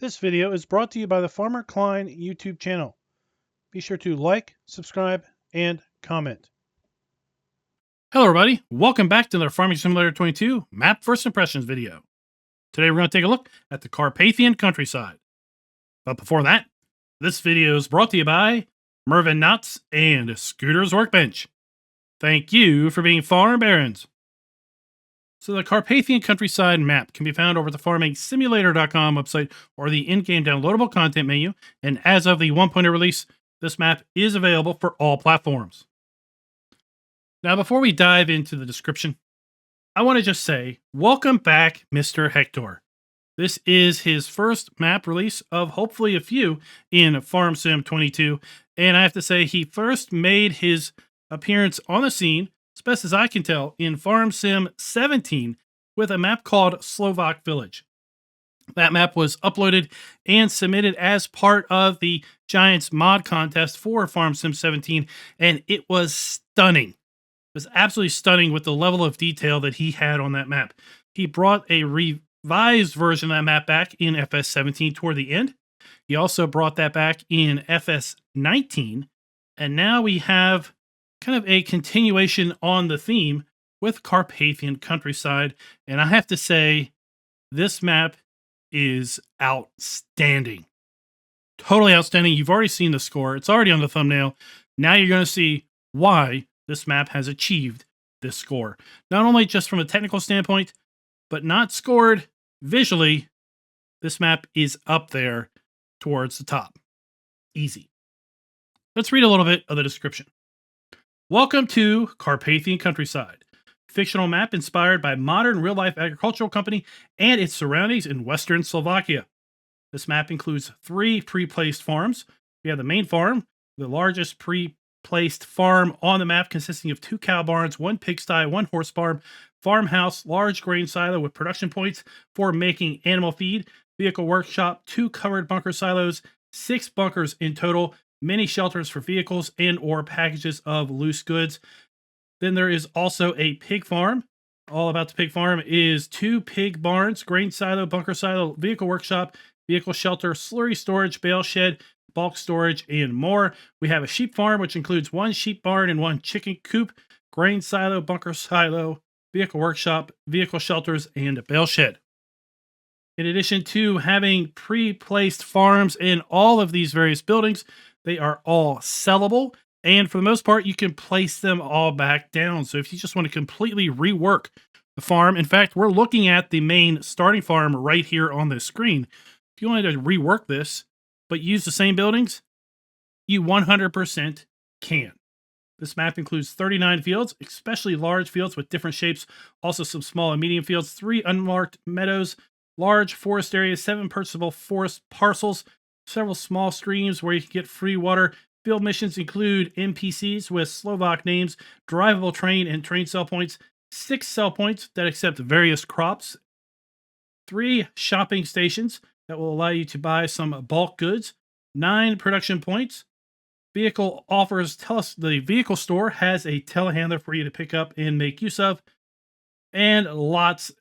This video is brought to you by the Farmer Klein YouTube channel. Be sure to like, subscribe, and comment. Hello everybody, welcome back to another Farming Simulator 22 Map First Impressions video. Today we're going to take a look at the Carpathian Countryside. But before that, this video is brought to you by Mervyn Knott's and Scooter's Workbench. Thank you for being farm barons. So the Carpathian Countryside map can be found over the farmingsimulator.com website or the in-game downloadable content menu, and as of the 1.0 release, this map is available for all platforms. Now, before we dive into the description, I want to just say, welcome back, Mr. Hector. This is his first map release of hopefully a few in Farm Sim 22, and I have to say he first made his appearance on the scene, as best as I can tell, in Farm Sim 17 with a map called Slovak Village. That map was uploaded and submitted as part of the Giants mod contest for Farm Sim 17, and it was stunning. It was absolutely stunning with the level of detail that he had on that map. He brought a revised version of that map back in FS17 toward the end. He also brought that back in FS19, and now we have kind of a continuation on the theme with Carpathian Countryside, and I have to say, this map is outstanding. Totally outstanding. You've already seen the score. It's already on the thumbnail. Now you're going to see why this map has achieved this score. Not only just from a technical standpoint, but not scored visually. This map is up there towards the top. Easy. Let's read a little bit of the description. Welcome to Carpathian Countryside, fictional map inspired by modern real-life agricultural company and its surroundings in western Slovakia. This map includes 3 pre-placed farms. We have the main farm, the largest pre-placed farm on the map, consisting of 2 cow barns, 1 pigsty, 1 horse farm, farmhouse, large grain silo with production points for making animal feed, vehicle workshop, 2 covered bunker silos, 6 bunkers in total, many shelters for vehicles and or packages of loose goods. Then there is also a pig farm. All about the pig farm is 2 pig barns, grain silo, bunker silo, vehicle workshop, vehicle shelter, slurry storage, bale shed, bulk storage, and more. We have a sheep farm, which includes 1 sheep barn and 1 chicken coop, grain silo, bunker silo, vehicle workshop, vehicle shelters, and a bale shed. In addition to having pre-placed farms in all of these various buildings, they are all sellable, and for the most part, you can place them all back down. So if you just want to completely rework the farm, in fact, we're looking at the main starting farm right here on the screen. If you wanted to rework this, but use the same buildings, you 100% can. This map includes 39 fields, especially large fields with different shapes, also some small and medium fields, 3 unmarked meadows, large forest areas, 7 purchasable forest parcels, several small streams where you can get free water. Field missions include NPCs with Slovak names, drivable train and train sell points, 6 sell points that accept various crops, 3 shopping stations that will allow you to buy some bulk goods, 9 production points. Vehicle offers, the vehicle store has a telehandler for you to pick up and make use of, and lots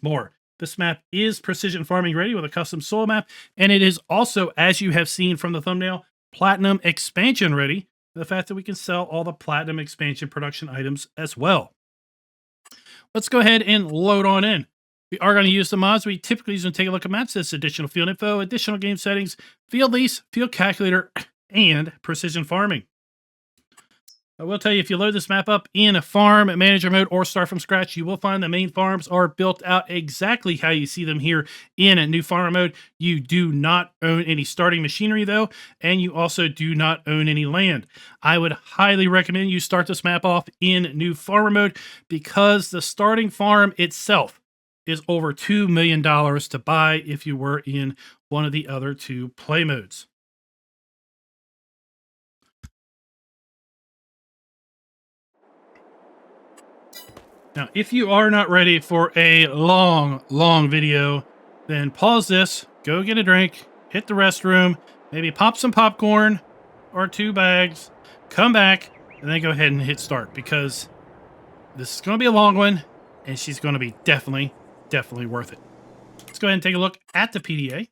more. This map is precision farming ready with a custom soil map, and it is also, as you have seen from the thumbnail, platinum expansion ready. The fact that we can sell all the platinum expansion production items as well. Let's go ahead and load on in. We are going to use the mods we typically use and take a look at maps. This additional field info, additional game settings, field lease, field calculator, and precision farming. I will tell you, if you load this map up in a farm manager mode or start from scratch, you will find the main farms are built out exactly how you see them here in a new farmer mode. You do not own any starting machinery though, and you also do not own any land. I would highly recommend you start this map off in new farmer mode because the starting farm itself is over $2 million to buy if you were in one of the other 2 play modes. Now, if you are not ready for a long video, then pause this, go get a drink, hit the restroom, maybe pop some popcorn or 2 bags, come back, and then go ahead and hit start because this is going to be a long one and she's going to be definitely worth it. Let's go ahead and take a look at the PDA.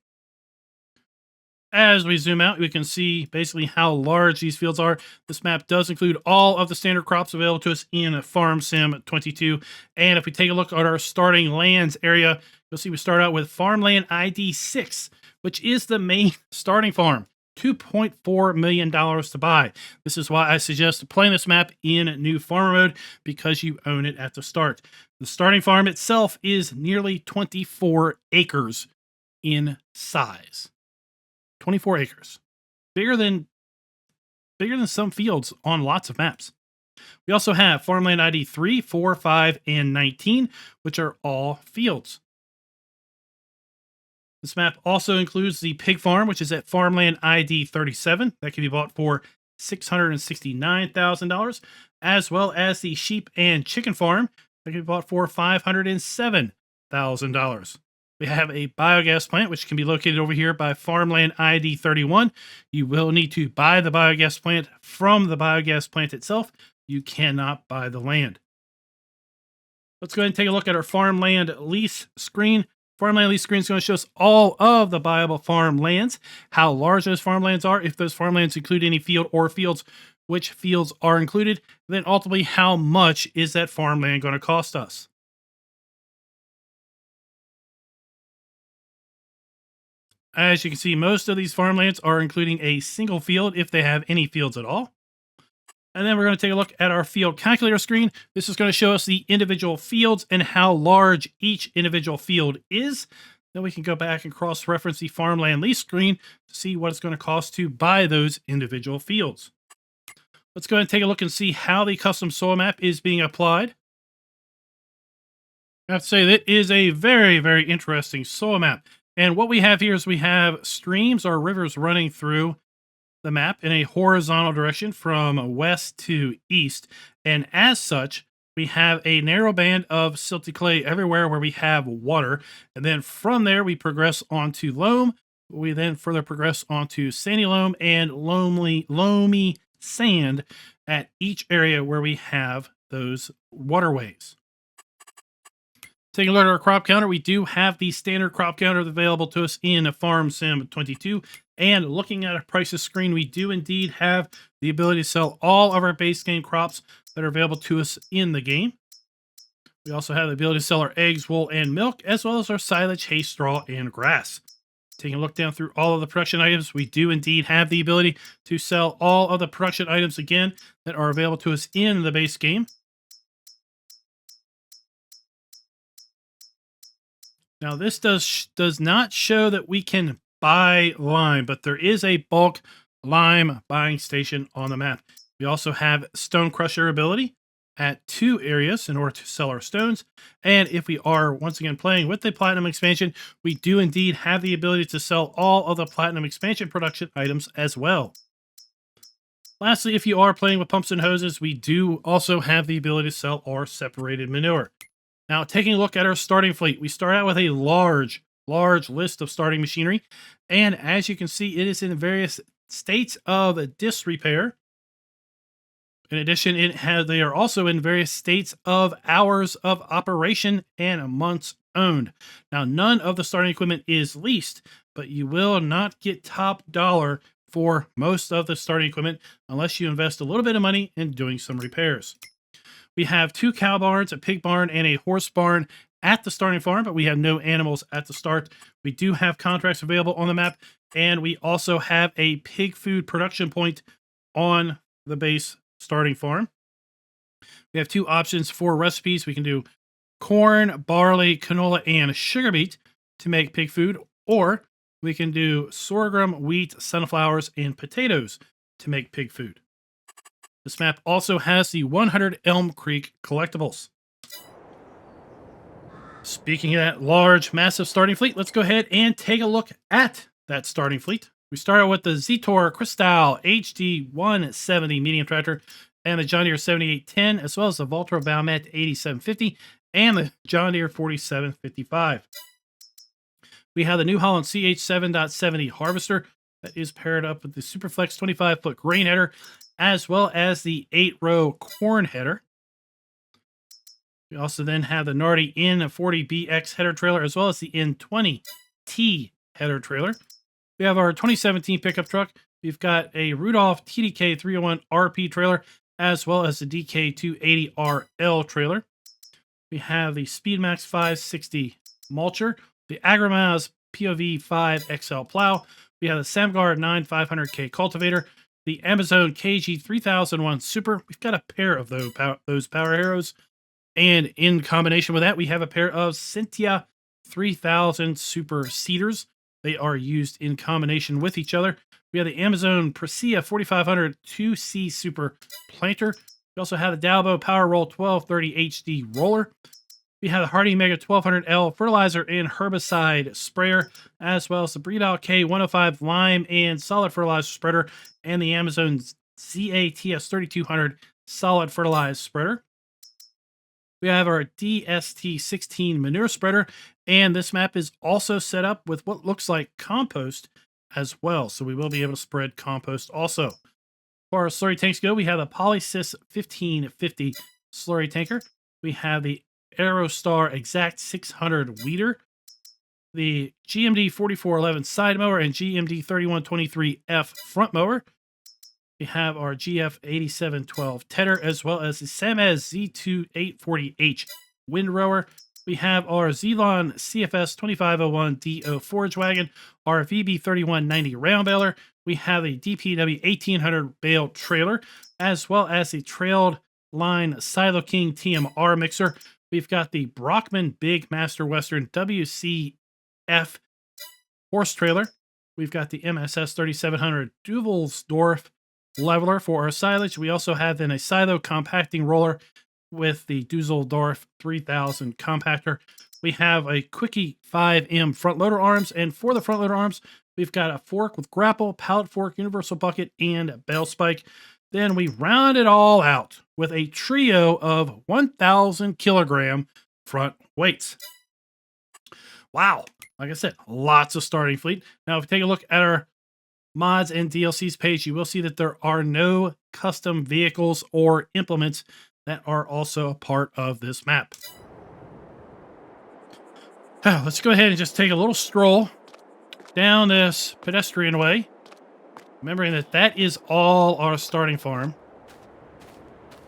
As we zoom out, we can see basically how large these fields are. This map does include all of the standard crops available to us in Farm Sim 22. And if we take a look at our starting lands area, you'll see we start out with farmland ID 6, which is the main starting farm. $2.4 million to buy. This is why I suggest playing this map in new farmer mode, because you own it at the start. The starting farm itself is nearly 24 acres in size. 24 acres. Bigger than some fields on lots of maps. We also have farmland ID 3, 4, 5, and 19, which are all fields. This map also includes the pig farm, which is at farmland ID 37. That can be bought for $669,000, as well as the sheep and chicken farm that can be bought for $507,000. We have a biogas plant, which can be located over here by farmland ID 31. You will need to buy the biogas plant from the biogas plant itself. You cannot buy the land. Let's go ahead and take a look at our farmland lease screen. Farmland lease screen is going to show us all of the buyable farmlands, how large those farmlands are, if those farmlands include any field or fields, which fields are included, and then ultimately how much is that farmland going to cost us. As you can see, most of these farmlands are including a single field if they have any fields at all. And then we're going to take a look at our field calculator screen. This is going to show us the individual fields and how large each individual field is. Then we can go back and cross-reference the farmland lease screen to see what it's going to cost to buy those individual fields. Let's go ahead and take a look and see how the custom soil map is being applied. I have to say that is a very, very interesting soil map. And what we have here is we have streams or rivers running through the map in a horizontal direction from west to east. And as such, we have a narrow band of silty clay everywhere where we have water. And then from there, we progress onto loam. We then further progress onto sandy loam and loamy sand at each area where we have those waterways. Taking a look at our crop counter, we do have the standard crop counter available to us in Farm Sim 22. And looking at our prices screen, we do indeed have the ability to sell all of our base game crops that are available to us in the game. We also have the ability to sell our eggs, wool, and milk, as well as our silage, hay, straw, and grass. Taking a look down through all of the production items, we do indeed have the ability to sell all of the production items again that are available to us in the base game. Now, this does not show that we can buy lime, but there is a bulk lime buying station on the map. We also have stone crusher ability at 2 areas in order to sell our stones. And if we are once again playing with the platinum expansion, we do indeed have the ability to sell all of the platinum expansion production items as well. Lastly, if you are playing with pumps and hoses, we do also have the ability to sell our separated manure. Now, taking a look at our starting fleet, we start out with a large list of starting machinery. And as you can see, it is in various states of disrepair. In addition, they are also in various states of hours of operation and months owned. Now, none of the starting equipment is leased, but you will not get top dollar for most of the starting equipment unless you invest a little bit of money in doing some repairs. We have 2 cow barns, a pig barn, and a horse barn at the starting farm, but we have no animals at the start. We do have contracts available on the map, and we also have a pig food production point on the base starting farm. We have 2 options for recipes. We can do corn, barley, canola, and sugar beet to make pig food, or we can do sorghum, wheat, sunflowers, and potatoes to make pig food. This map also has the 100 Elm Creek collectibles. Speaking of that large, massive starting fleet, let's go ahead and take a look at that starting fleet. We start out with the Zetor Cristal HD 170 medium tractor and the John Deere 7810, as well as the Valtra Valmet 8750 and the John Deere 4755. We have the New Holland CH7.70 harvester that is paired up with the Superflex 25-foot grain header, as well as the 8-row corn header. We also then have the Nardi N40BX header trailer, as well as the N20T header trailer. We have our 2017 pickup truck. We've got a Rudolph TDK 301 RP trailer, as well as the DK280 RL trailer. We have the Speedmax 560 mulcher, the Agrimaz POV 5 XL plow. We have the Samgar 9500K cultivator, the Amazon KG 3001 Super. We've got a pair of those power arrows. And in combination with that, we have a pair of Cynthia 3000 Super Seeders. They are used in combination with each other. We have the Amazon Presea 4500 2C Super Planter. We also have the Dalbo Power Roll 1230 HD Roller. We have the Hardy Mega 1200L Fertilizer and Herbicide Sprayer, as well as the Breedal K105 Lime and Solid Fertilizer Spreader, and the Amazon ZATS 3200 Solid Fertilizer Spreader. We have our DST16 Manure Spreader, and this map is also set up with what looks like compost as well, so we will be able to spread compost also. As far as slurry tanks go, we have the Polysys 1550 slurry tanker. We have the Aerostar Exact 600 weeder, the GMD 4411 side mower, and GMD 3123F front mower. We have our GF 8712 tedder, as well as the Samez Z2 840H windrower. We have our Zelon CFS 2501 DO forage wagon, our VB 3190 round baler. We have a DPW 1800 bale trailer, as well as the trailed line Silo King TMR mixer. We've got the Brockman Big Master Western WCF horse trailer. We've got the MSS 3700 Duvelsdorf leveler for our silage. We also have then a silo compacting roller with the Dusseldorf 3000 compactor. We have a Quickie 5M front loader arms, and for the front loader arms, we've got a fork with grapple, pallet fork, universal bucket, and bell spike. Then we round it all out with a trio of 1,000 kilogram front weights. Wow. Like I said, lots of starting fleet. Now, if we take a look at our mods and DLCs page, you will see that there are no custom vehicles or implements that are also a part of this map. Let's go ahead and just take a little stroll down this pedestrian way, remembering that that is all our starting farm.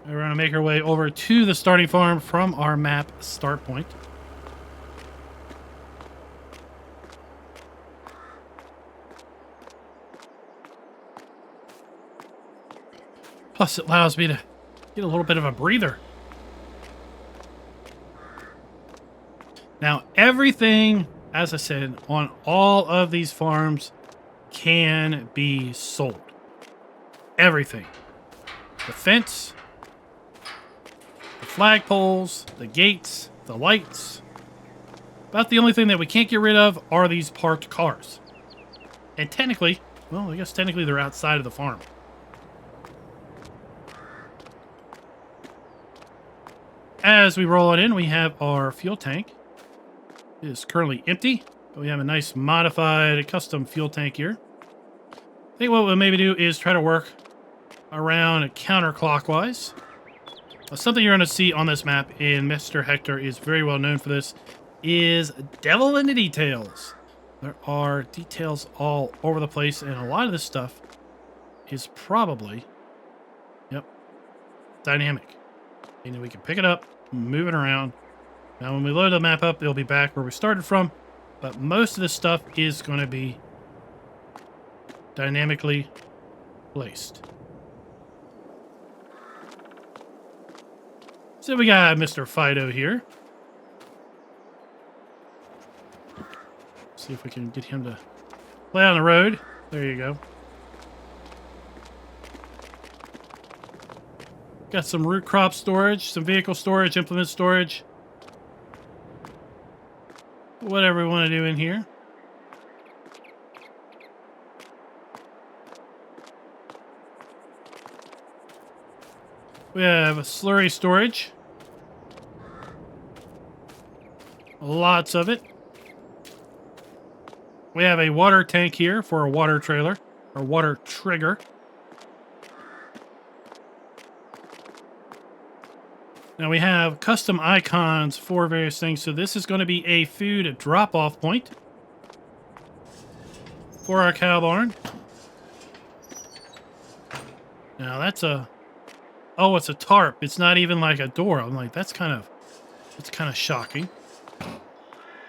We're going to make our way over to the starting farm from our map start point. Plus, it allows me to get a little bit of a breather. Now, everything, as I said, on all of these farms can be sold. Everything. The fence, the flagpoles, the gates, the lights. About the only thing that we can't get rid of are these parked cars. And technically, well, I guess technically they're outside of the farm. As we roll it in, we have our fuel tank. It is currently empty, but we have a nice modified custom fuel tank here. I think what we'll maybe do is try to work around counterclockwise. Something you're going to see on this map, and Mr. Hector is very well known for this, is devil in the details. There are details all over the place, and a lot of this stuff is probably, dynamic. And then we can pick it up, move it around. Now, when we load the map up, it'll be back where we started from, but most of this stuff is going to be dynamically placed. So we got Mr. Fido here. See if we can get him to play on the road. There you go. Got some root crop storage, some vehicle storage, implement storage. Whatever we want to do in here. We have a slurry storage. Lots of it. We have a water tank here for a water trailer, or water trigger. Now we have custom icons for various things. So this is going to be a food drop-off point. for our cow barn. Now that's a... Oh, it's a tarp. It's not even like a door. I'm like, it's kind of shocking.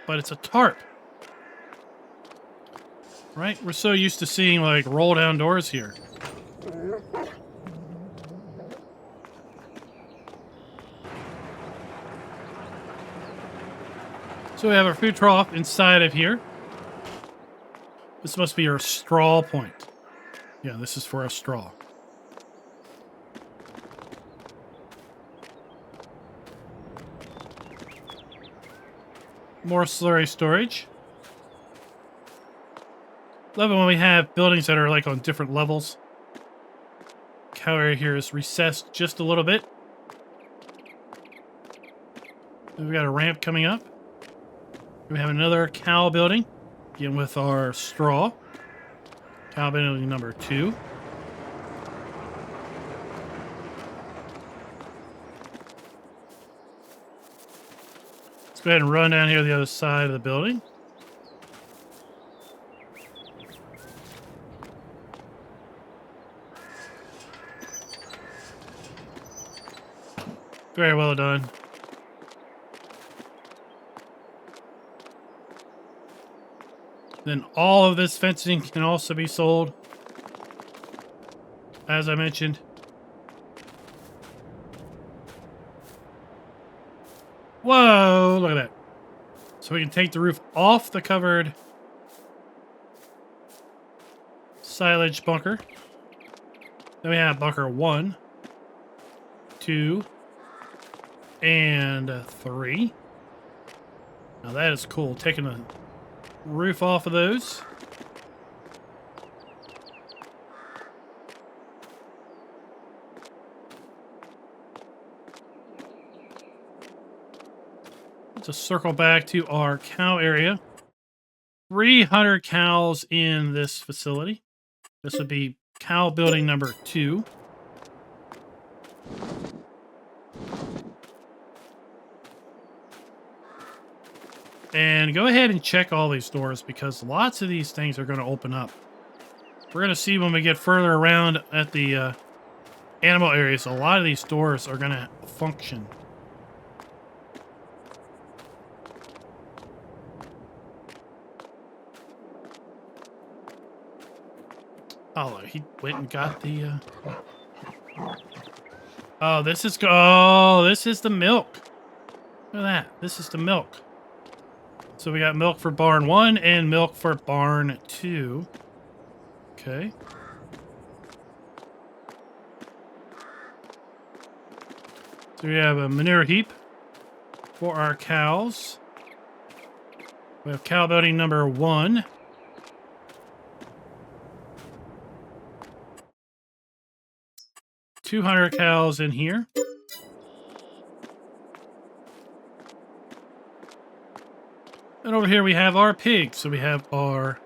But it's a tarp. Right? We're so used to seeing like roll down doors here. So we have our food trough inside of here. This must be our straw point. Yeah, this is for our straw. More slurry storage. Love it when we have buildings that are like on different levels. Cow area here is recessed just a little bit. We've got a ramp coming up. We have another cow building. Again with our straw. Cow building number 2. Let's go ahead and run down here to the other side of the building. Very well done. Then all of this fencing can also be sold. As I mentioned. Whoa, look at that. So we can take the roof off the covered silage bunker. Then we have bunker 1, 2, and 3. Now that is cool. Taking the roof off of those. Let's circle back to our cow area. 300 cows in this facility. This would be cow building number 2. And go ahead and check all these doors because lots of these things are going to open up. We're going to see when we get further around at the animal areas, a lot of these doors are going to function. Oh, he went and got the... Oh, this is the milk. Look at that. This is the milk. So we got milk for barn 1 and milk for barn 2. Okay. So we have a manure heap for our cows. We have cow building number 1. $200 cows in here. And over here we have our pigs. So we have our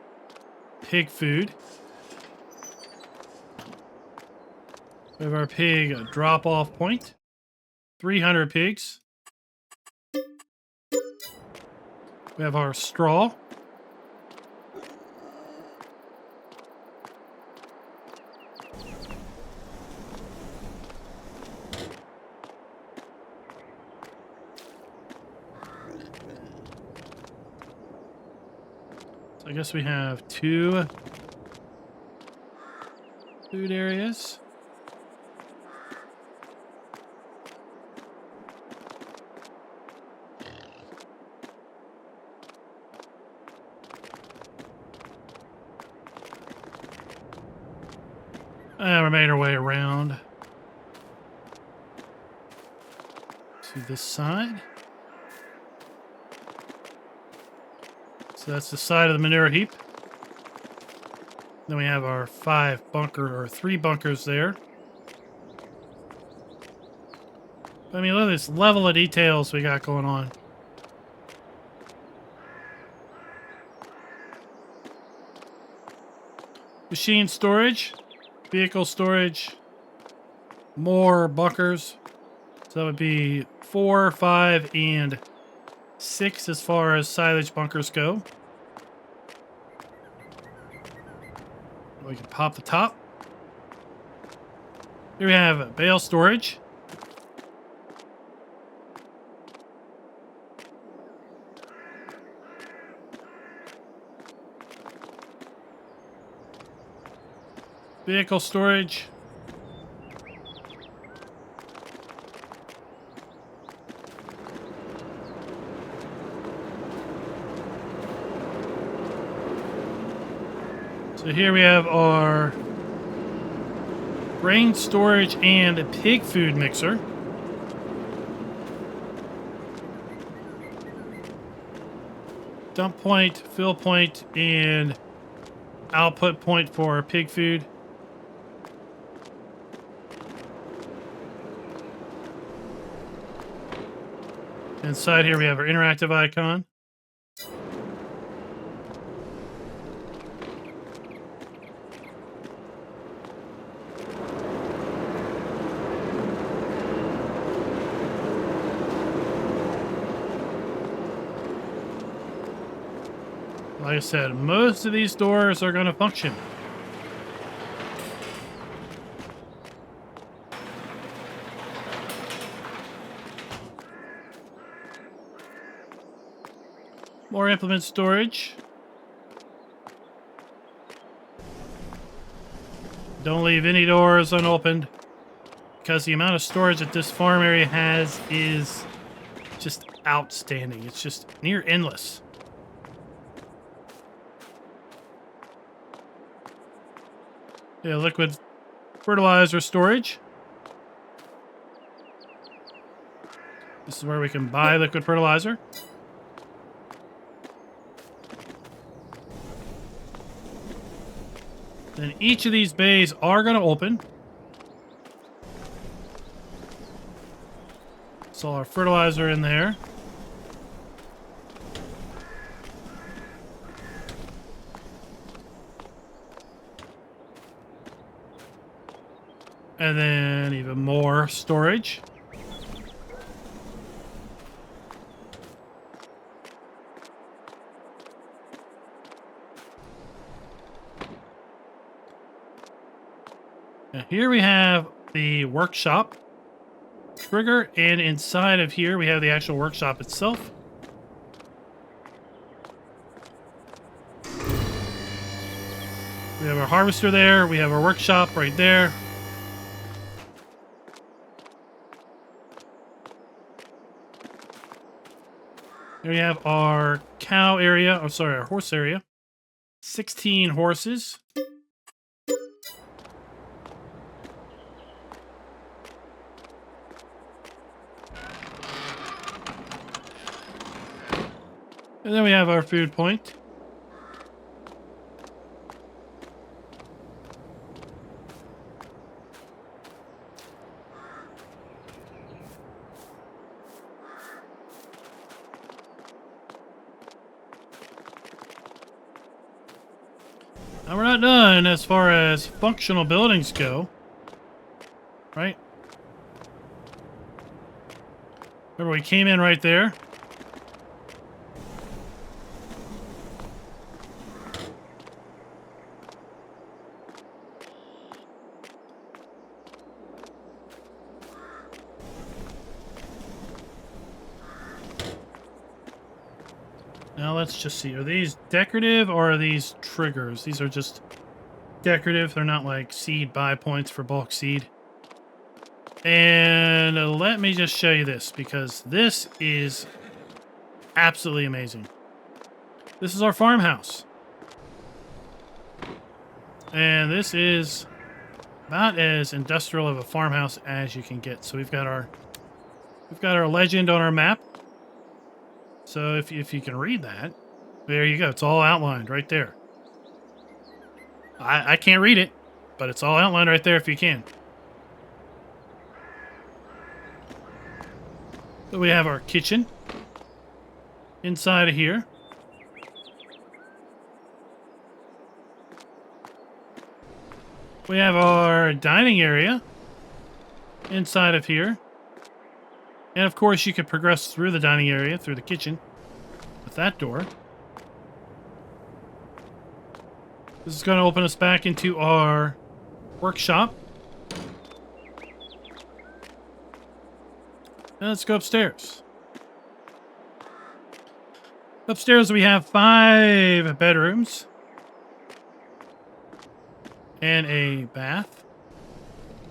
pig food. We have our pig drop-off point. 300 pigs. We have our straw. So I guess we have 2 food areas. And we made our way around to this side. So that's the side of the manure heap. Then we have our 3 bunkers there. I mean, look at this level of details we got going on. Machine storage, vehicle storage, more bunkers. So that would be 4, 5, and 6 as far as silage bunkers go. We can pop the top. Here we have bale storage. Vehicle storage. So here we have our grain storage and a pig food mixer. Dump point, fill point, and output point for pig food. Inside here we have our interactive icon. Like I said, most of these doors are going to function. More implement storage. Don't leave any doors unopened, because the amount of storage that this farm area has is just outstanding. It's just near endless. Yeah, liquid fertilizer storage. This is where we can buy liquid fertilizer. Then each of these bays are going to open. So our fertilizer in there. And then even more storage. Now here we have the workshop trigger, and inside of here we have the actual workshop itself. We have our harvester there. We have our workshop right there. Here we have our cow area, oh sorry, our horse area. 16 horses. And then we have our food point. Now we're not done as far as functional buildings go, right? Remember we came in right there. Now let's just see, are these decorative or are these triggers? These are just decorative. They're not like seed buy points for bulk seed. And let me just show you this, because this is absolutely amazing. This is our farmhouse. And this is about as industrial of a farmhouse as you can get. So we've got our legend on our map. So if you can read that, there you go. It's all outlined right there. I can't read it, but it's all outlined right there if you can. So we have our kitchen inside of here. We have our dining area inside of here. And of course, you could progress through the dining area, through the kitchen, with that door. This is going to open us back into our workshop. Now let's go upstairs. Upstairs we have 5 bedrooms and a bath.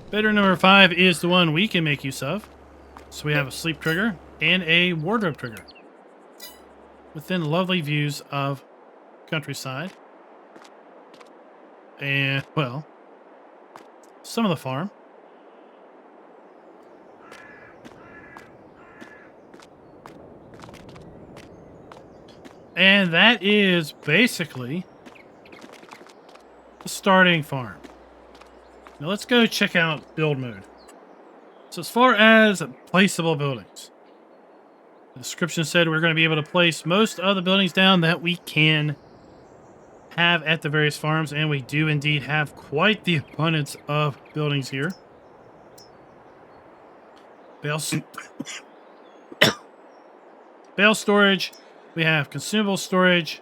Bedroom number 5 is the one we can make use of. So we have a sleep trigger and a wardrobe trigger within lovely views of countryside and, well, some of the farm. And that is basically the starting farm. Now let's go check out build mode. So as far as placeable buildings, the description said we're going to be able to place most of the buildings down that we can have at the various farms, and we do indeed have quite the abundance of buildings here. Bale storage. We have consumable storage,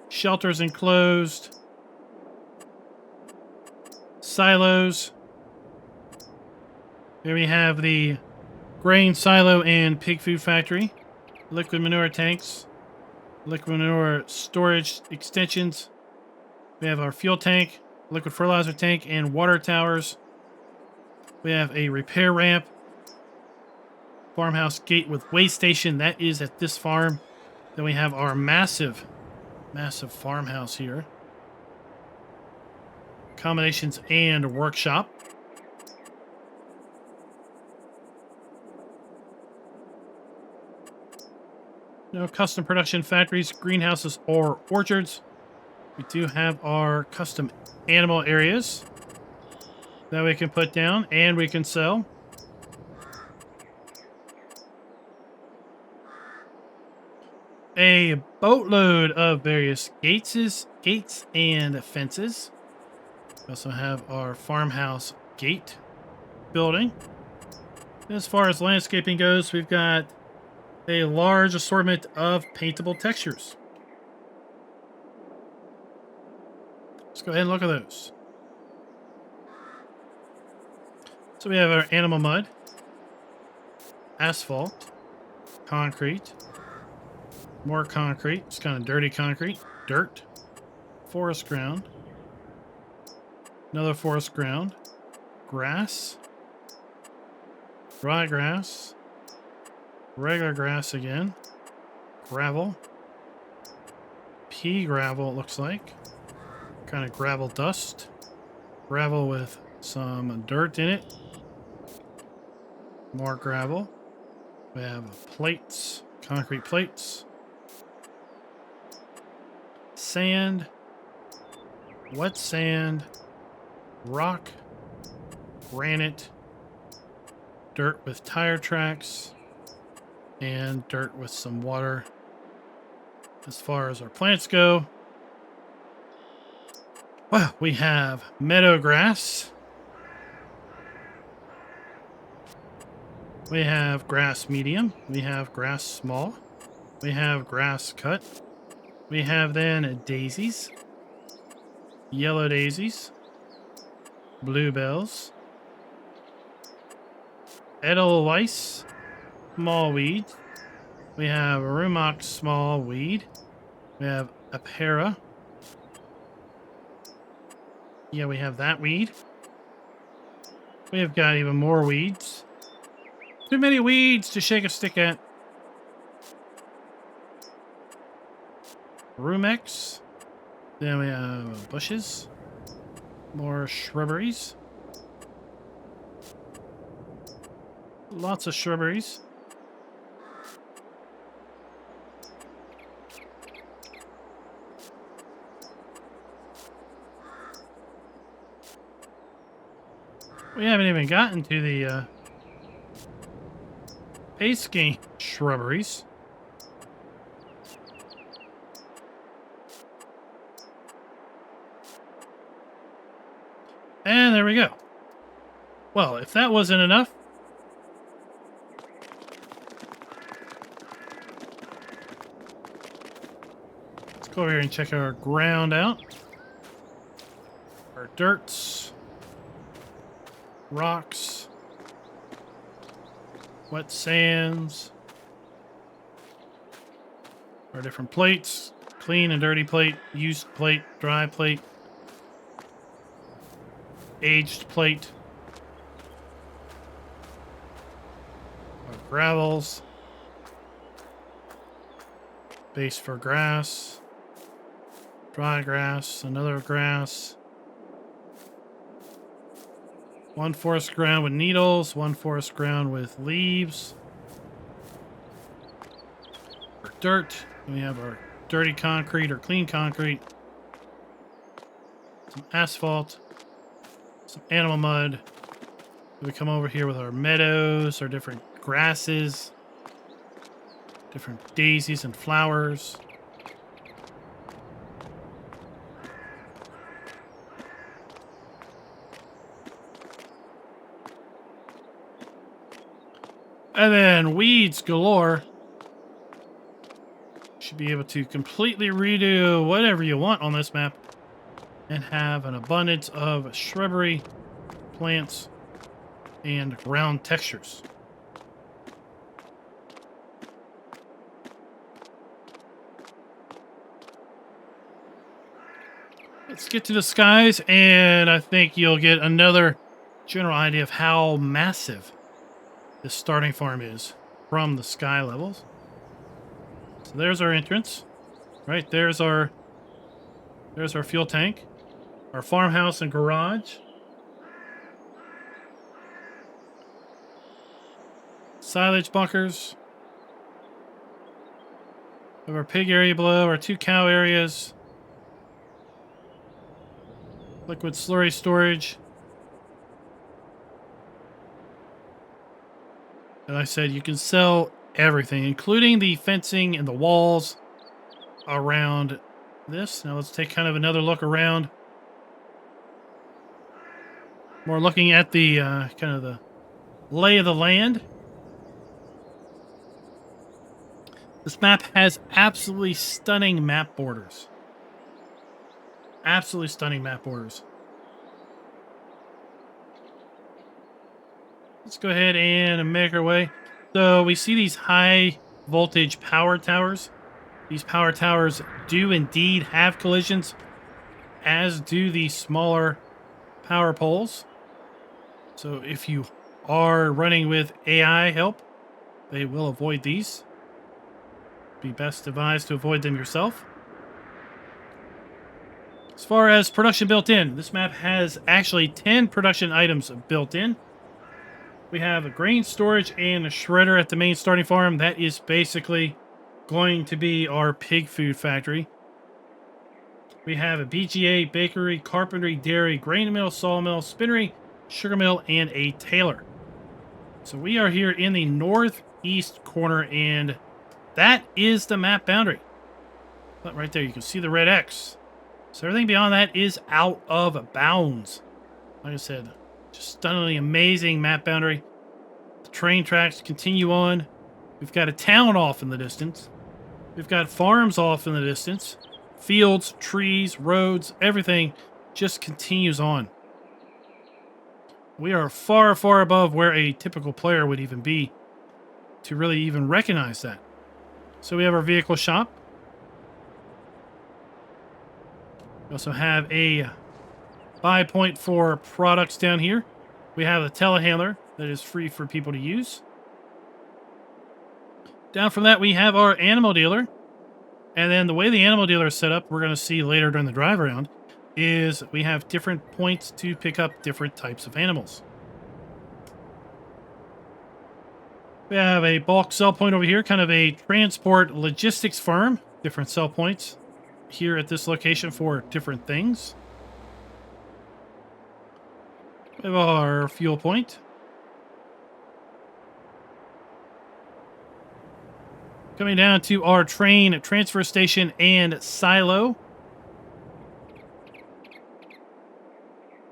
shelters enclosed, silos. Here we have the grain silo and pig food factory, liquid manure tanks, liquid manure storage extensions. We have our fuel tank, liquid fertilizer tank, and water towers. We have a repair ramp, farmhouse gate with weigh station. That is at this farm. Then we have our massive farmhouse here. Accommodations and workshop. No custom production factories, greenhouses, or orchards. We do have our custom animal areas that we can put down and we can sell. A boatload of various gates and fences. We also have our farmhouse gate building. As far as landscaping goes, we've got a large assortment of paintable textures. Let's go ahead and look at those. So we have our animal mud, asphalt, concrete, more concrete. It's kind of dirty concrete, dirt, forest ground, another forest ground, grass, dry grass, regular grass again, gravel, pea gravel it looks like, kind of gravel dust, gravel with some dirt in it, more gravel. We have plates, concrete plates, sand, wet sand, rock, granite, dirt with tire tracks, and dirt with some water. As far as our plants go, well, we have meadow grass. We have grass medium. We have grass small. We have grass cut. We have then daisies, yellow daisies, bluebells, edelweiss, small weed. We have rumox small weed. We have apera. Yeah, we have that weed. We have got even more weeds. Too many weeds to shake a stick at. Rumex. Then we have bushes. More shrubberies. Lots of shrubberies. We haven't even gotten to the base game shrubberies. And there we go. Well, if that wasn't enough, let's go over here and check our ground out. our dirts, rocks, wet sands, our different plates, clean and dirty plate, used plate, dry plate, aged plate, our gravels, base for grass, dry grass, another grass, one forest ground with needles, one forest ground with leaves, our dirt, and we have our dirty concrete or clean concrete, some asphalt, some animal mud. We come over here with our meadows, our different grasses, different daisies and flowers. And then weeds galore. Should be able to completely redo whatever you want on this map and have an abundance of shrubbery, plants, and ground textures. Let's get to the skies, and I think you'll get another general idea of how massive this starting farm is from the sky levels. So there's our entrance. Right, there's our fuel tank, our farmhouse and garage. Silage bunkers. We have our pig area below, our 2 cow areas. Liquid slurry storage. And I said you can sell everything, including the fencing and the walls around this. Now let's take kind of another look around. More looking at the kind of the lay of the land. This map has absolutely stunning map borders. Absolutely stunning map borders. Let's go ahead and make our way. So we see these high voltage power towers. These power towers do indeed have collisions, as do the smaller power poles. So if you are running with AI help, they will avoid these. Be best advised to avoid them yourself. As far as production built in, this map has actually 10 production items built in. We have a grain storage and a shredder at the main starting farm. That is basically going to be our pig food factory. We have a BGA, bakery, carpentry, dairy, grain mill, sawmill, spinnery, sugar mill, and a tailor. So we are here in the northeast corner, and that is the map boundary. But right there, you can see the red X. So everything beyond that is out of bounds. Like I said, just stunningly amazing map boundary. The train tracks continue on. We've got a town off in the distance. We've got farms off in the distance. Fields, trees, roads, everything just continues on. We are far, far above where a typical player would even be to really even recognize that. So we have our vehicle shop. We also have a buy point for products down here. We have a telehandler that is free for people to use. Down from that, we have our animal dealer. And then the way the animal dealer is set up, we're going to see later during the drive around, is we have different points to pick up different types of animals. We have a bulk sell point over here, kind of a transport logistics firm. Different sell points here at this location for different things. We have our fuel point. Coming down to our train transfer station and silo.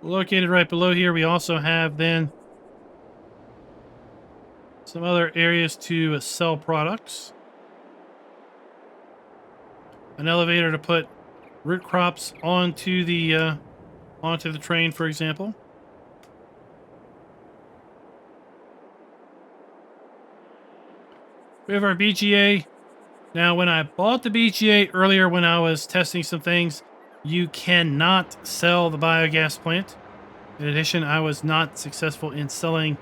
Located right below here, we also have then some other areas to sell products. An elevator to put root crops onto the onto the train, for example. We have our BGA. Now, when I bought the BGA earlier when I was testing some things, you cannot sell the biogas plant. In addition, I was not successful in selling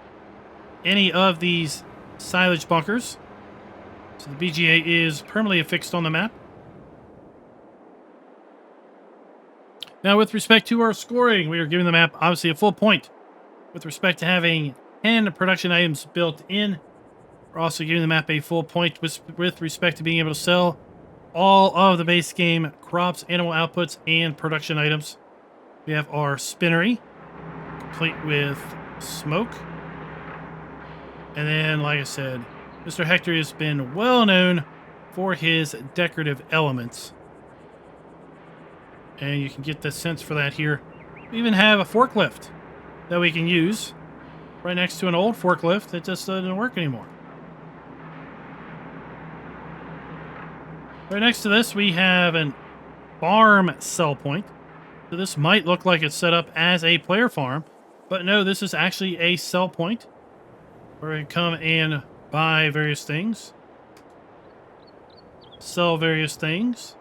any of these silage bunkers. So the BGA is permanently affixed on the map. Now, with respect to our scoring, we are giving the map obviously a full point. With respect to having 10 production items built in, we're also giving the map a full point with respect to being able to sell all of the base game crops, animal outputs, and production items. We have our spinnery, complete with smoke. And then, like I said, Mr. Hector has been well known for his decorative elements. And you can get the sense for that here. We even have a forklift that we can use right next to an old forklift that just doesn't work anymore. Right next to this, we have a farm sell point. So this might look like it's set up as a player farm, but no, this is actually a sell point where we come and buy various things, sell various things.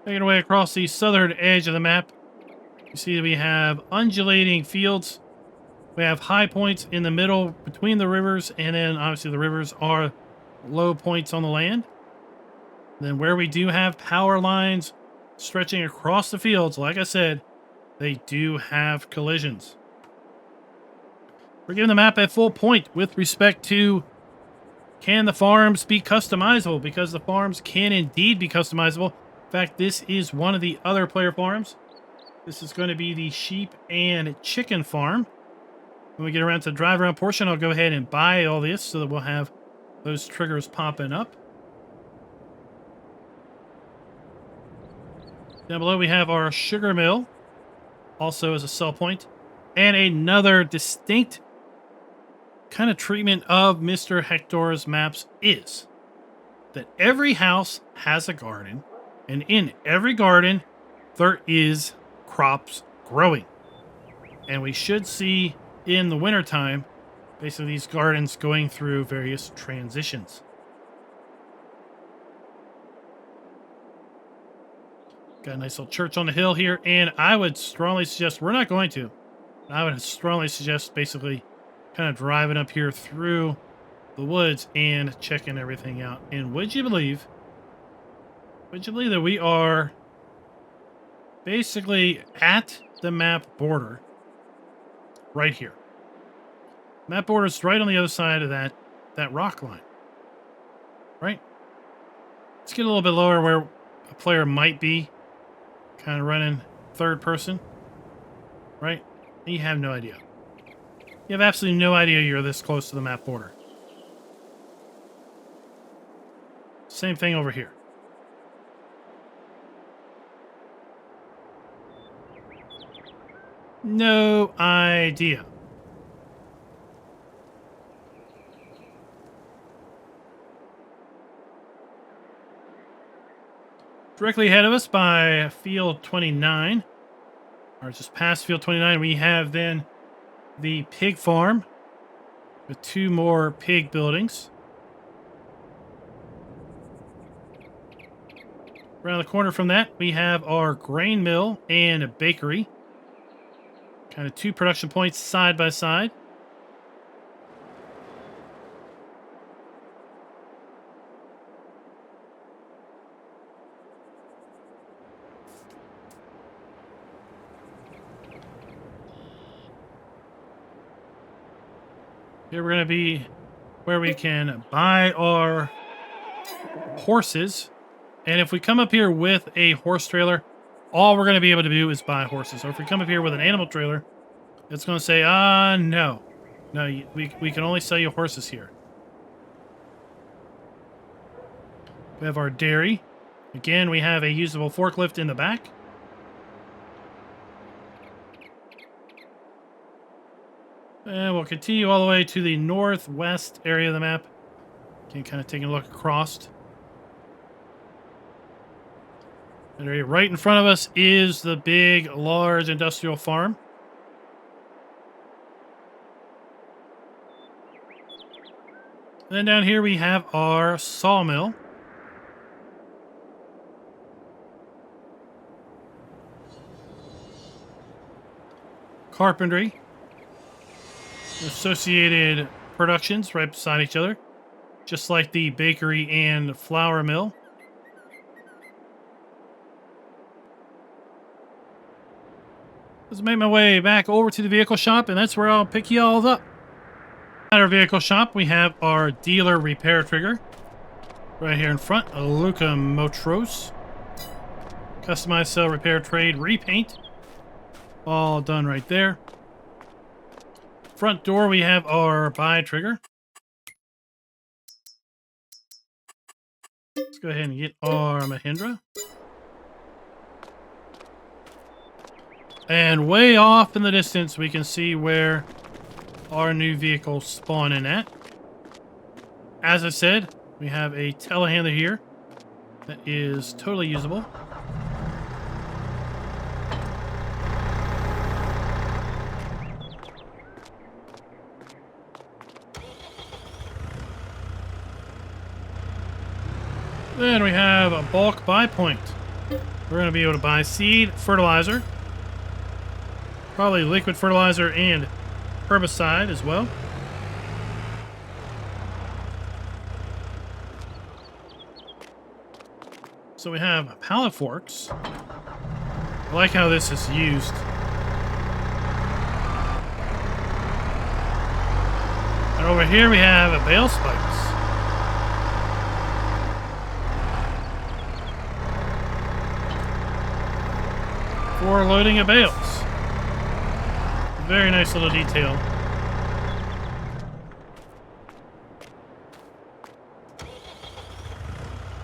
Making our way across the southern edge of the map, you see that we have undulating fields. We have high points in the middle between the rivers, and then obviously the rivers are low points on the land. Then where we do have power lines stretching across the fields, like I said, they do have collisions. We're giving the map a full point with respect to can the farms be customizable, because the farms can indeed be customizable. In fact, this is one of the other player farms. This is going to be the sheep and chicken farm. When we get around to the drive around portion, I'll go ahead and buy all this so that we'll have those triggers popping up. Down below, we have our sugar mill, also as a sell point, and another distinct kind of treatment of Mr. Hector's maps is that every house has a garden, and in every garden, there is crops growing. And we should see in the wintertime, basically these gardens going through various transitions. Got a nice little church on the hill here, and I would strongly suggest, we're not going to, I would strongly suggest basically kind of driving up here through the woods and checking everything out. And would you believe that we are basically at the map border right here. Map border is right on the other side of that rock line. Right? Let's get a little bit lower where a player might be kind of running third person. Right? And you have no idea. You have absolutely no idea you're this close to the map border. Same thing over here. No idea. Directly ahead of us by field 29, or just past field 29, we have then the pig farm with 2 more pig buildings. Around the corner from that, we have our grain mill and a bakery. Kind of 2 production points side by side. Here we're going to be where we can buy our horses. And if we come up here with a horse trailer, all we're going to be able to do is buy horses. Or if we come up here with an animal trailer, it's going to say, no. No, we can only sell you horses here. We have our dairy. Again, we have a usable forklift in the back. And we'll continue all the way to the northwest area of the map. Again, kind of taking a look across. And right in front of us is the big, large industrial farm. And then down here we have our sawmill. Carpentry. Associated productions right beside each other. Just like the bakery and flour mill. Let's make my way back over to the vehicle shop, and that's where I'll pick you all up. At our vehicle shop, we have our dealer repair trigger. Right here in front, a Luca Motros. Customized sell, repair, trade, repaint. All done right there. Front door, we have our buy trigger. Let's go ahead and get our Mahindra. And way off in the distance, we can see where our new vehicle spawning at. As I said, we have a telehandler here that is totally usable. Then we have a bulk buy point. We're going to be able to buy seed, fertilizer, probably liquid fertilizer and herbicide as well. So we have pallet forks. I like how this is used. And over here we have a bale spikes. For loading of bales. Very nice little detail.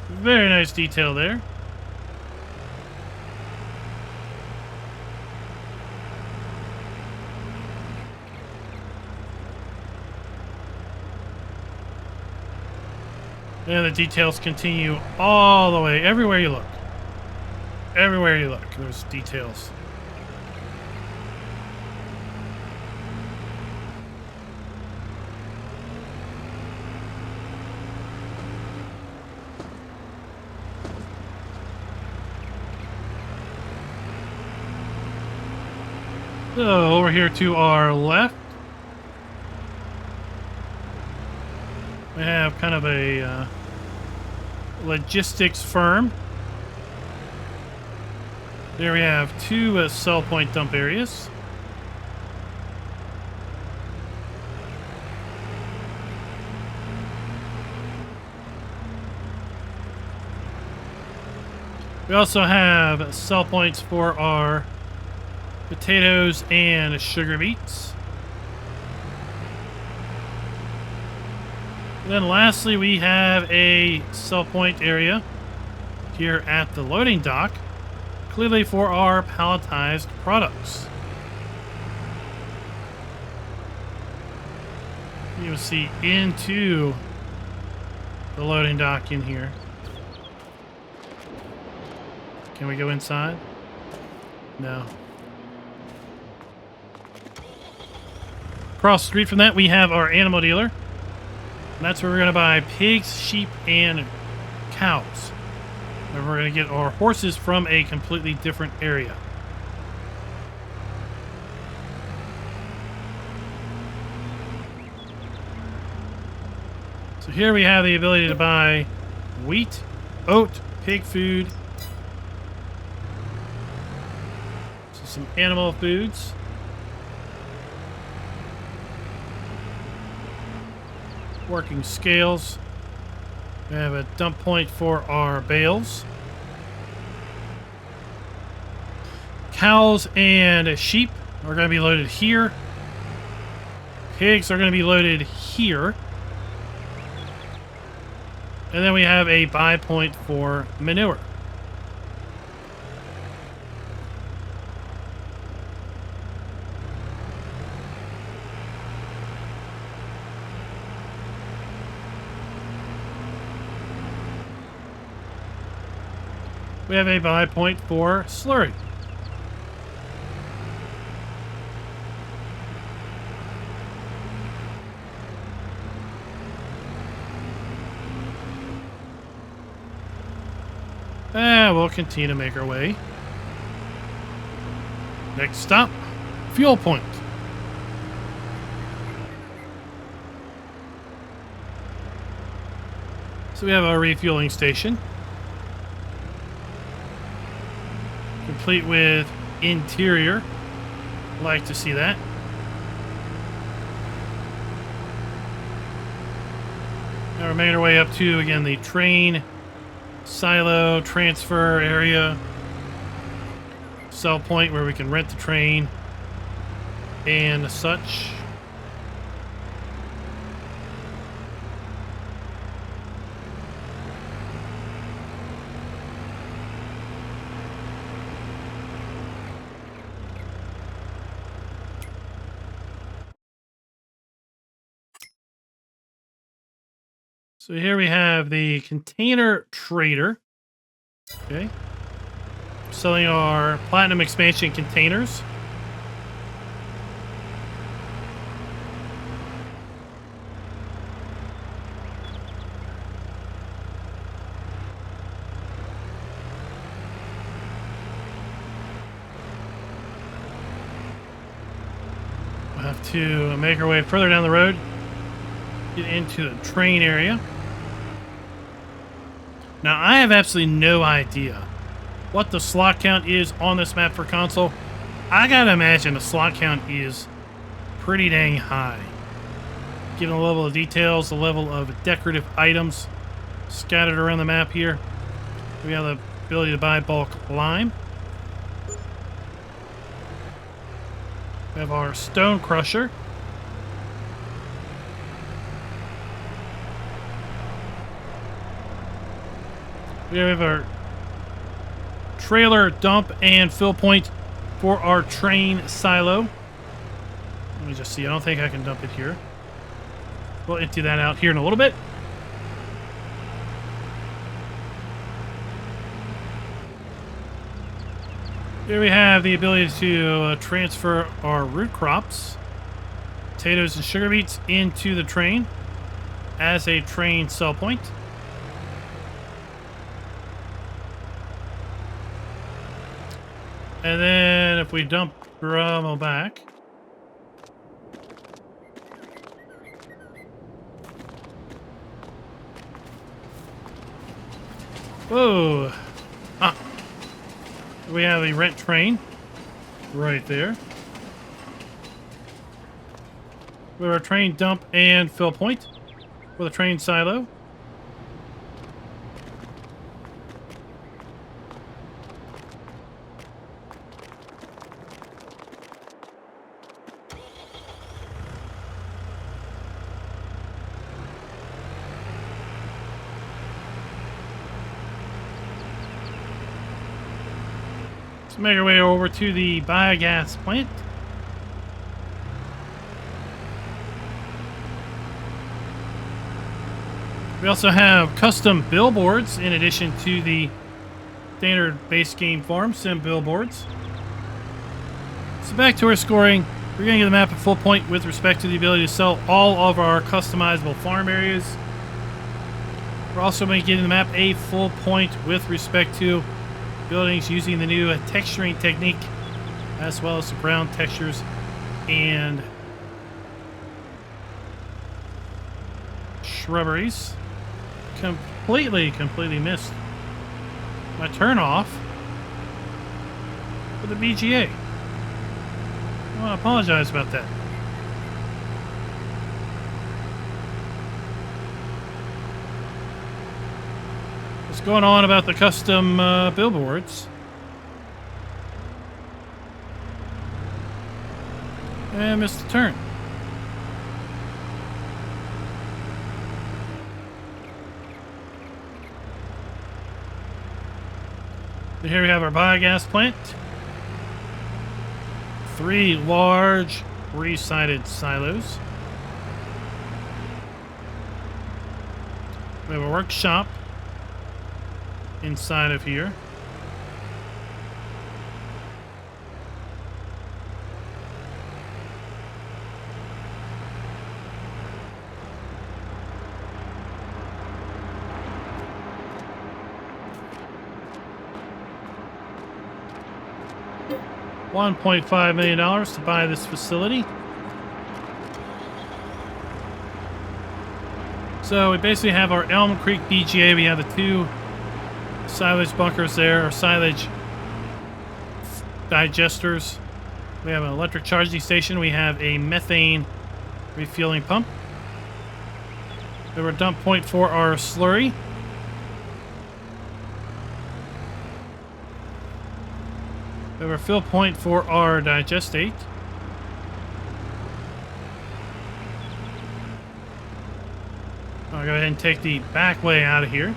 Very nice detail there. And the details continue all the way, everywhere you look. Everywhere you look, there's details. So, over here to our left, we have kind of a logistics firm. There we have two sell point dump areas. We also have sell points for our potatoes and sugar beets. And then lastly, we have a sell point area here at the loading dock, clearly for our palletized products. You will see into the loading dock in here. Can we go inside? No. Across the street from that, we have our animal dealer. And that's where we're going to buy pigs, sheep, and cows. And we're going to get our horses from a completely different area. So here we have the ability to buy wheat, oat, pig food, so some animal foods. Working scales. We have a dump point for our bales. Cows and sheep are going to be loaded here. Pigs are going to be loaded here. And then we have a buy point for manure. we have a buy point for slurry. And we'll continue to make our way. Next stop, fuel point. So we have our refueling station, complete with interior. Like to see that. Now we're making our way up to, again, the train silo transfer area, sell point where we can rent the train and such. So here we have the container trader. Okay. Selling our platinum expansion containers. We'll have to make our way further down the road, get into the train area. Now, I have absolutely no idea what the slot count is on this map for console. I gotta imagine the slot count is pretty dang high, given the level of details, the level of decorative items scattered around the map here. We have the ability to buy bulk lime. We have our stone crusher. We have our trailer dump and fill point for our train silo. Let me just see. I don't think I can dump it here. We'll empty that out here in a little bit. Here we have the ability to transfer our root crops, potatoes and sugar beets, into the train as a train sell point. And then if we dump Grumble back, whoa, we have a rent train right there. We have our train dump and fill point with a train silo. Let's make our way over to the biogas plant. We also have custom billboards in addition to the standard base game farm sim billboards. So back to our scoring. We're going to get the map at full point with respect to the ability to sell all of our customizable farm areas. We're also going to get the map a full point with respect to buildings using the new texturing technique, as well as the ground textures and shrubberies. Completely missed my turn off for the BGA. I want to apologize about that. What's going on about the custom billboards? And missed the turn. So here we have our biogas plant. 3 large 3-sided silos. We have a workshop inside of here. $1.5 million to buy this facility. So we basically have our Elm Creek BGA. We have the 2 silage bunkers there, or silage digesters. We have an electric charging station. We have a methane refueling pump. We have our dump point for our slurry. We have our fill point for our digestate. I'll go ahead and take the back way out of here.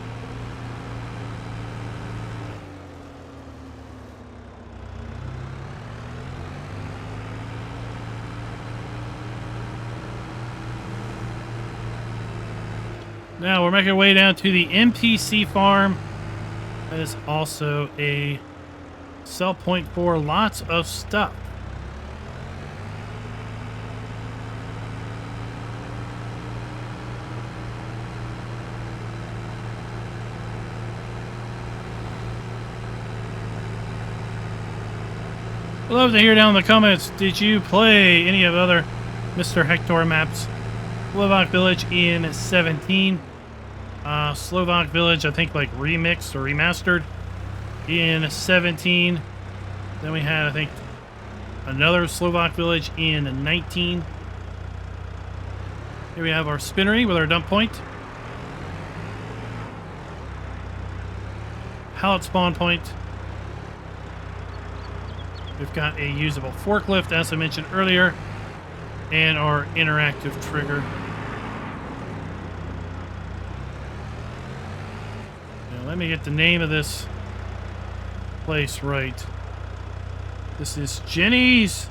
Now we're making our way down to the MPC farm. That is also a sell point for lots of stuff. I'd love to hear down in the comments, did you play any of the other Mr. Hector maps? Slovak Village in 17. Slovak Village, I think, like remixed or remastered in 17. Then we had, I think, another Slovak Village in 19. Here we have our spinnery with our dump point. Pallet spawn point. We've got a usable forklift, as I mentioned earlier, and our interactive trigger. Now, let me get the name of this place right. This is Jenny's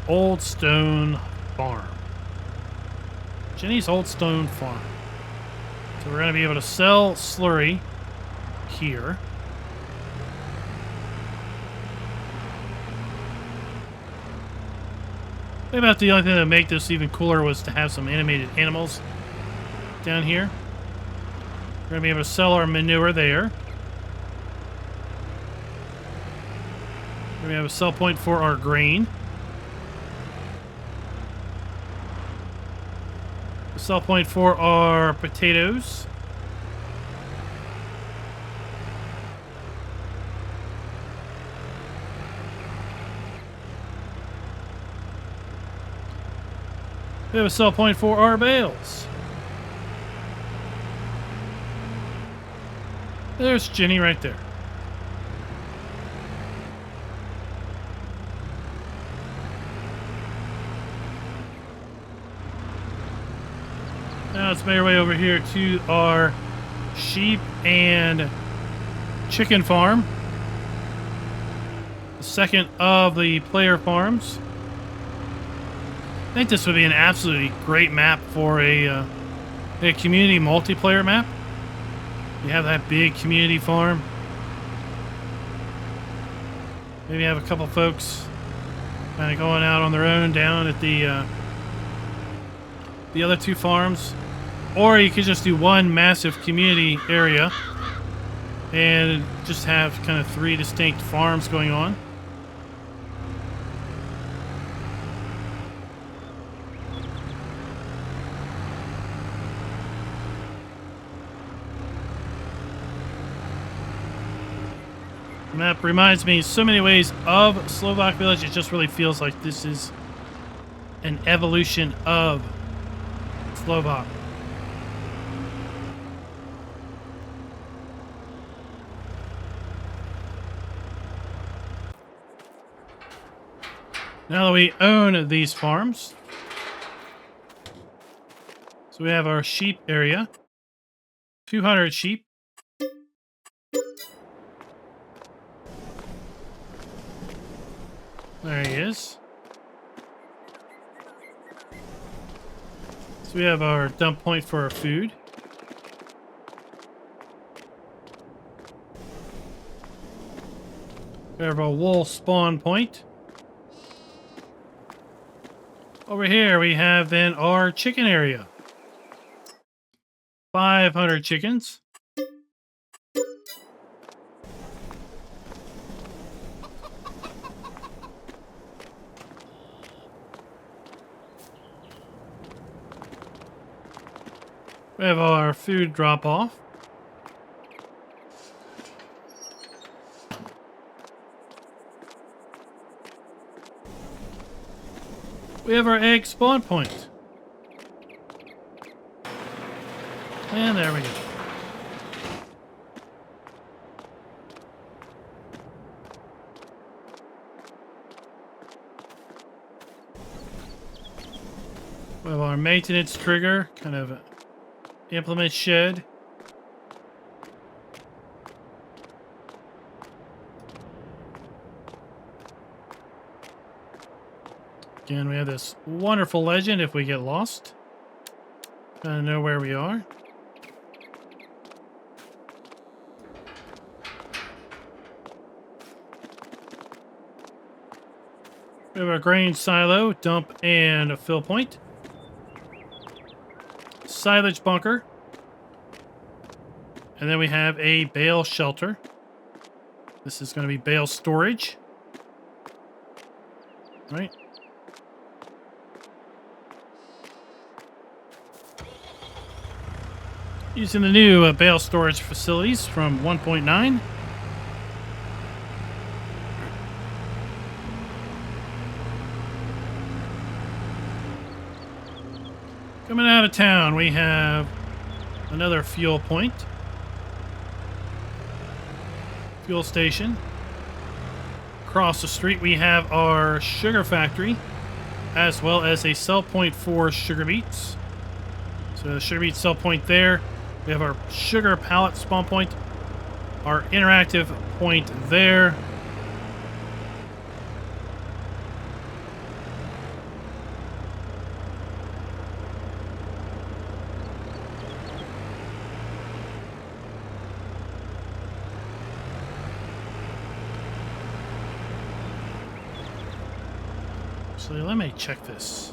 Old Stone Farm. Jenny's Old Stone Farm. So we're going to be able to sell slurry here. Maybe about the only thing that would make this even cooler was to have some animated animals down here. We're going to be able to sell our manure there. We have a sell point for our grain. A sell point for our potatoes. We have a sell point for our bales. There's Jenny right there. Now let's make our way over here to our sheep and chicken farm. The second of the player farms. I think this would be an absolutely great map for a community multiplayer map. You have that big community farm. Maybe have a couple folks kind of going out on their own down at the other 2 farms. Or you could just do one massive community area and just have kind of 3 distinct farms going on. The map reminds me in so many ways of Slovak Village. It just really feels like this is an evolution of Slovak. Now that we own these farms, so we have our sheep area, 200 sheep. There he is. So we have our dump point for our food. We have our wool spawn point. Over here we have then our chicken area. 500 chickens. We have our food drop off. We have our egg spawn point. And there we go. We have our maintenance trigger, kind of implement shed. Again, we have this wonderful legend if we get lost. Kind of know where we are. We have our grain silo, dump, and a fill point. Silage bunker. And then we have a bale shelter. This is going to be bale storage. Right. Using the new bale storage facilities from 1.9. Coming out of town, we have another fuel point. Fuel station. Across the street, we have our sugar factory, as well as a sell point for sugar beets. So the sugar beet sell point there. We have our sugar pallet spawn point, our interactive point there. So let me check this.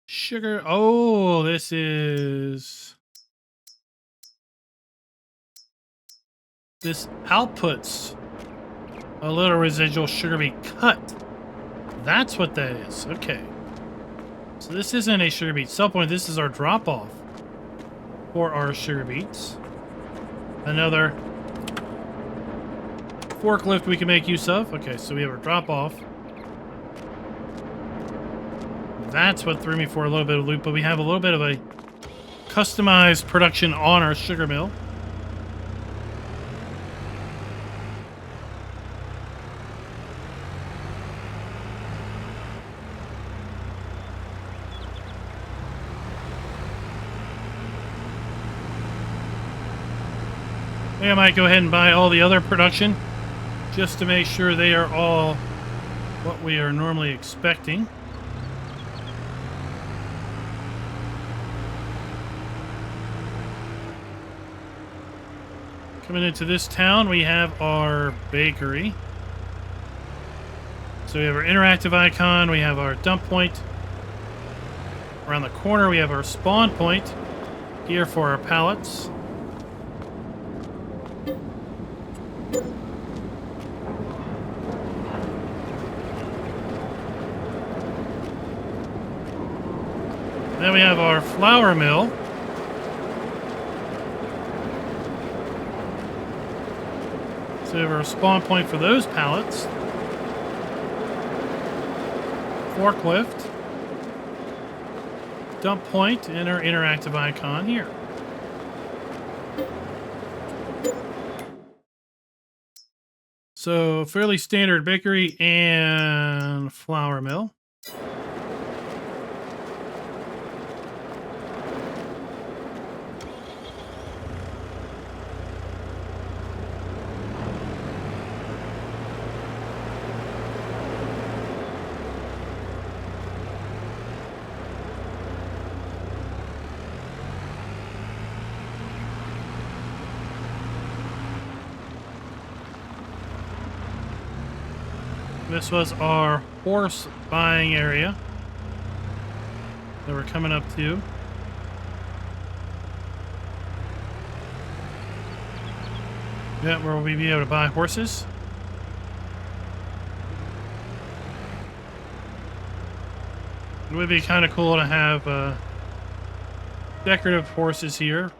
Sugar. Oh, this outputs a little residual sugar beet cut. That's what that is. Okay. So this isn't a sugar beet sell point. This is our drop off for our sugar beets. Another forklift we can make use of. Okay, so we have our drop off. That's what threw me for a little bit of loop, but we have a little bit of a customized production on our sugar mill. I think I might go ahead and buy all the other production just to make sure they are all what we are normally expecting. Coming into this town, we have our bakery. So we have our interactive icon, we have our dump point. Around the corner, we have our spawn point here for our pallets. Then we have our flour mill. So we have our spawn point for those pallets. Forklift. Dump point and our interactive icon here. So fairly standard bakery and flour mill. This was our horse buying area that we're coming up to. Yeah, where we'll be able to buy horses. It would be kind of cool to have decorative horses here.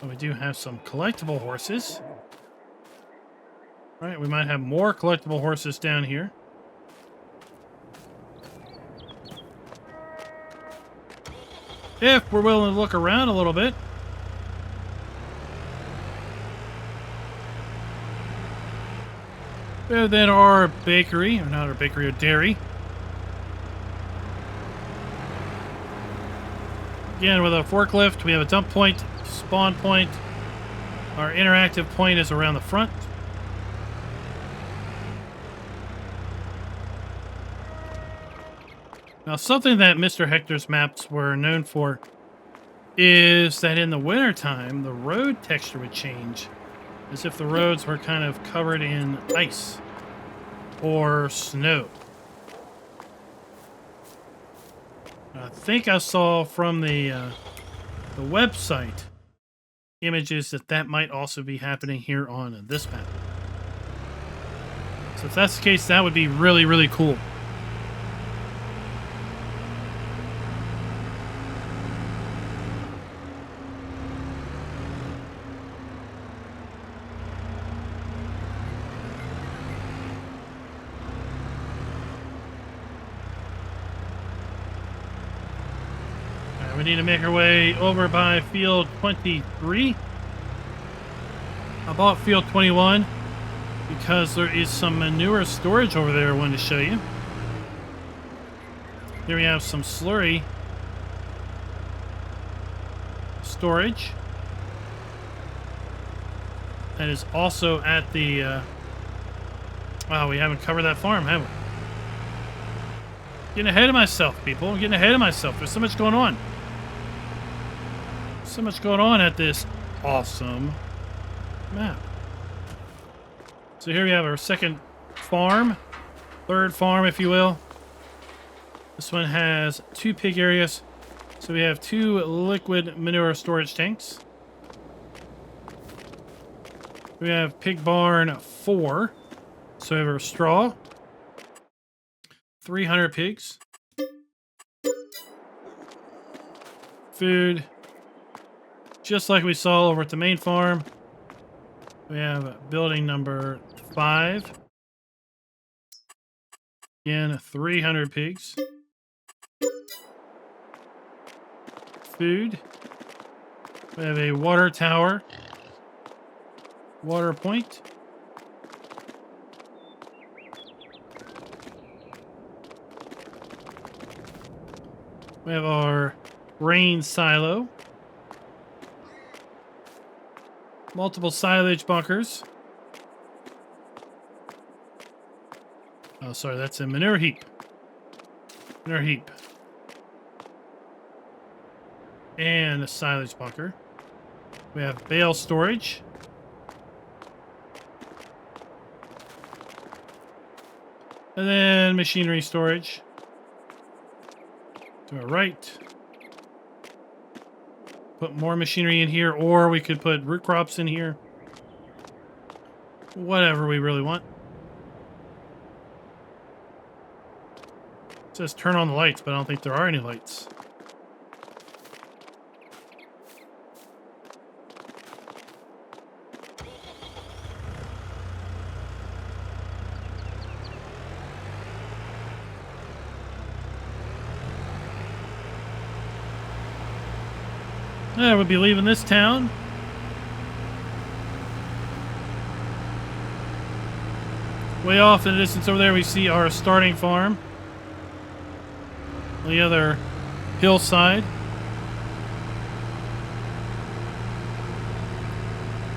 But we do have some collectible horses. All right, we might have more collectible horses down here. If we're willing to look around a little bit. And then our bakery, or not our bakery, our dairy. Again, with a forklift, we have a dump point, spawn point. Our interactive point is around the front. Now, something that Mr. Hector's maps were known for is that in the wintertime, the road texture would change, as if the roads were kind of covered in ice or snow. I think I saw from the website images that might also be happening here on this map. So if that's the case, that would be really, really cool. We need to make our way over by field 23. I bought field 21 because there is some manure storage over there I wanted to show you. Here we have some slurry storage. That is also at the... wow, we haven't covered that farm, have we? Getting ahead of myself, people. I'm getting ahead of myself. There's so much going on. So much going on at this awesome map. So here we have our second farm, third farm, if you will. This one has 2 pig areas. So we have 2 liquid manure storage tanks. We have pig barn 4. So we have our straw, 300 pigs, food. Just like we saw over at the main farm, we have building number 5. Again, 300 pigs. Food. We have a water tower. Water point. We have our grain silo. Multiple silage bunkers. Oh, sorry, that's a manure heap. Manure heap. And a silage bunker. We have bale storage. And then machinery storage. To our right. Put more machinery in here, or we could put root crops in here. Whatever we really want. It says turn on the lights, but I don't think there are any lights. Yeah, we'll be leaving this town. Way off in the distance over there, we see our starting farm. On the other hillside.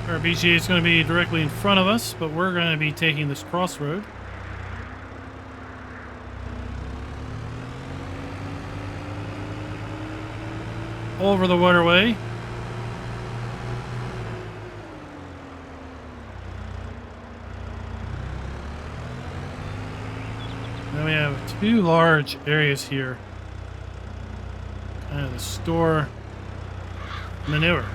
Our BGA is going to be directly in front of us, but we're going to be taking this crossroad. Over the waterway. Then we have 2 large areas here. Kind of to store manure.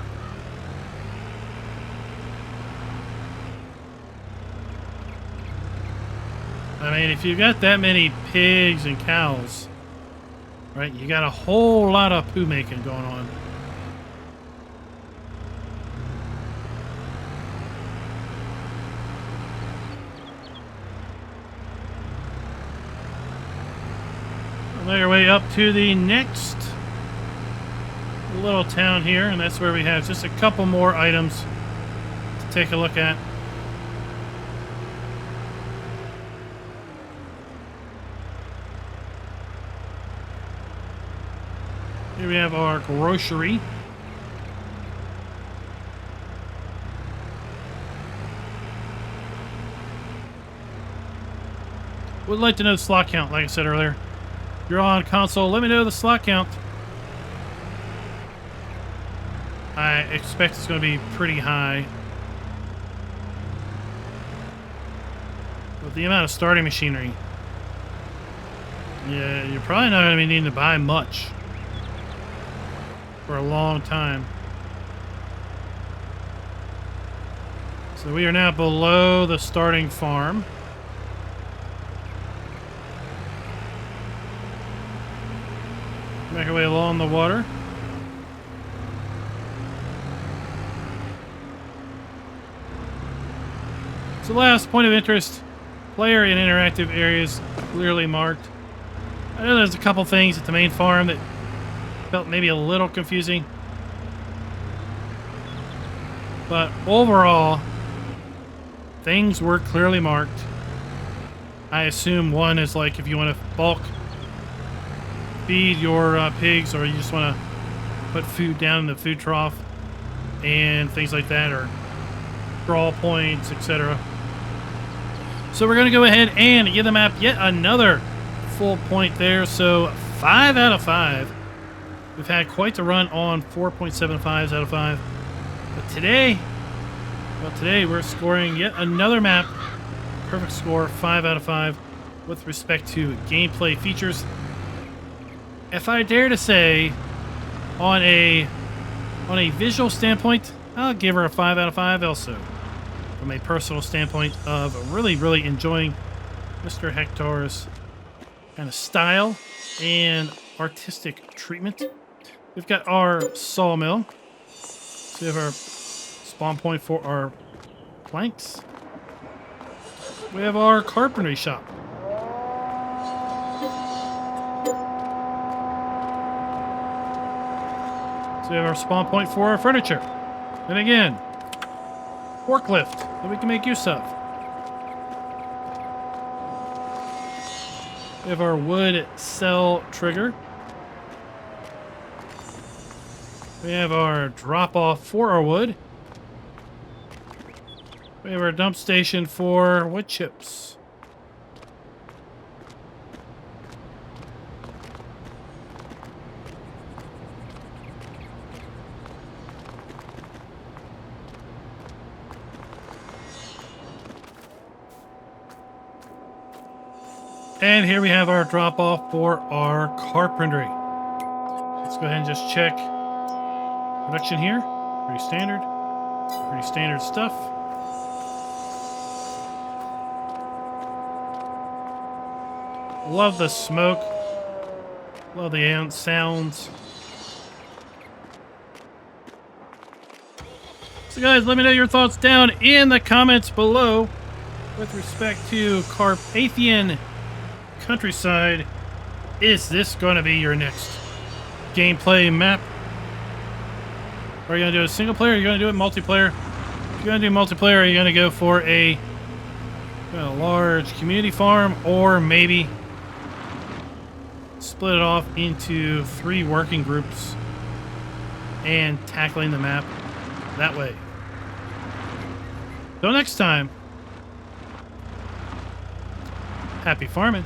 I mean, if you've got that many pigs and cows, right, you got a whole lot of poo making going on. Make your way up to the next little town here, and that's where we have just a couple more items to take a look at. Here we have our grocery. Would like to know the slot count, like I said earlier. If you're on console, let me know the slot count. I expect it's going to be pretty high. With the amount of starting machinery, yeah, you're probably not going to be needing to buy much for a long time. So we are now below the starting farm. Make our way along the water. So last point of interest, player and interactive areas clearly marked. I know there's a couple things at the main farm that felt maybe a little confusing. But overall, things were clearly marked. I assume one is like if you want to bulk feed your pigs, or you just want to put food down in the food trough and things like that, or draw points, etc. So we're going to go ahead and give the map yet another full point there. So 5 out of 5. We've had quite the run on 4.75s out of 5. But today, well, today we're scoring yet another map. Perfect score, 5 out of 5 with respect to gameplay features. If I dare to say, on a visual standpoint, I'll give her a 5 out of 5 also. From a personal standpoint of really, really enjoying Mr. Hector's kind of style and artistic treatment. We've got our sawmill. So we have our spawn point for our planks. We have our carpentry shop. So we have our spawn point for our furniture. And again, forklift that we can make use of. We have our wood cell trigger. We have our drop off for our wood. We have our dump station for wood chips. And here we have our drop off for our carpentry. Let's go ahead and just check production here. Pretty standard. Pretty standard stuff. Love the smoke. Love the sounds. So guys, let me know your thoughts down in the comments below with respect to Carpathian Countryside. Is this going to be your next gameplay map? Are you going to do a single player? Or are you going to do it multiplayer? If you're going to do multiplayer, are you going to go for a large community farm, or maybe split it off into 3 working groups and tackling the map that way? Till next time, happy farming.